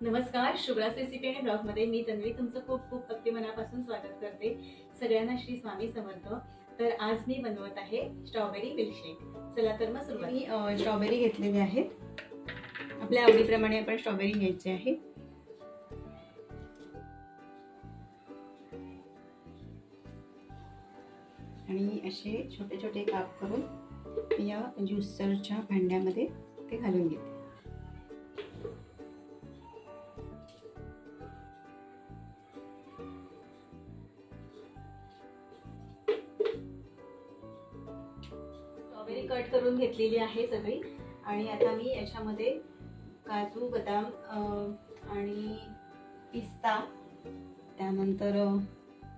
नमस्कार, शुभ्राज रेसिपी आणि ब्लॉगमध्ये मी तन्वी तुमचं खूप खूप अगदी मनापासून स्वागत करते। सगळ्यांना श्री स्वामी समर्थ। तर आज मी बनवत आहे स्ट्रॉबेरी मिल्कशेक। चला तर मग सुरुवात। मी स्ट्रॉबेरी घेतलेली आहेत। आपल्या आवडीप्रमाणे आपण स्ट्रॉबेरी घ्यायची आहे। आणि असे छोटे छोटे काप करून या ज्यूसरच्या भांड्यामध्ये ते घालून घेते। स्ट्रॉबेरी कट करून घेतलेली आहे सगळी। आणि आता मी याच्यामध्ये काजू, बदाम आणि पिस्ता, त्यानंतर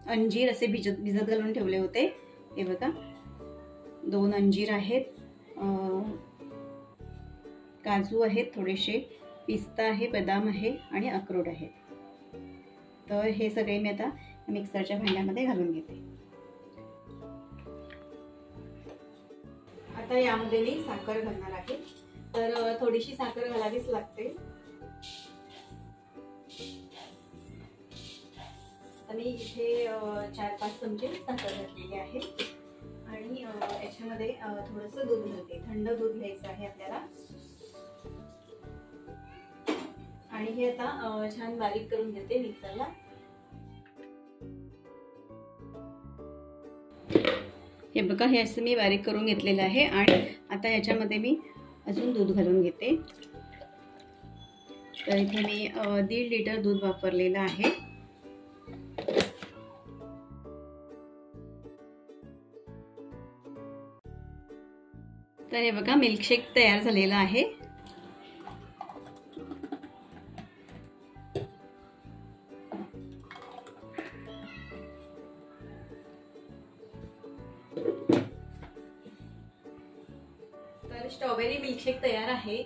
अंजीर असे भिजत घालून ठेवले होते। हे बघा, 2 अंजीर आहेत, काजू आहेत थोडेसे, पिस्ता आहे, बदाम आहे आणि अक्रोड आहे। तर हे सगळे मी आता मिक्सरच्या भांड्यामध्ये घालून घेते। आता यामध्ये मी साखर घालणार आहे। तर थोडीशी साखर घालावीच लागते। मी इथे 4-5 चमचे साखर घातलेली आहे। आणि याच्यामध्ये थोडंसं दूध घालते। थंड दूध घ्यायचं आहे आपल्याला। आणि हे आता छान बारीक करून घेते मिक्सरला। हे बघा, हे असं मी बारीक करून घेतलेलं आहे। आणि आता याच्यामध्ये मी अजून दूध घालून घेते। तर इथे मी 1.5 लिटर दूध वापरलेलं आहे। तर हे बघा, मिल्कशेक तयार झालेला आहे। तर स्ट्रॉबेरी मिल्कशेक तयार आहे।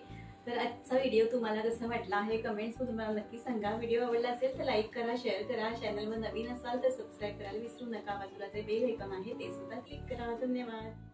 तर आजचा व्हिडिओ तुम्हाला कसा वाटला आहे कमेंट्स मध्ये मला नक्की सांगा। व्हिडिओ आवडला असेल तर लाईक करा, शेअर करा। चॅनलवर नवीन असाल तर सबस्क्राईब करायला विसरू नका। बाजूला जे बेल आयकॉन आहे ते सुद्धा क्लिक करा। धन्यवाद।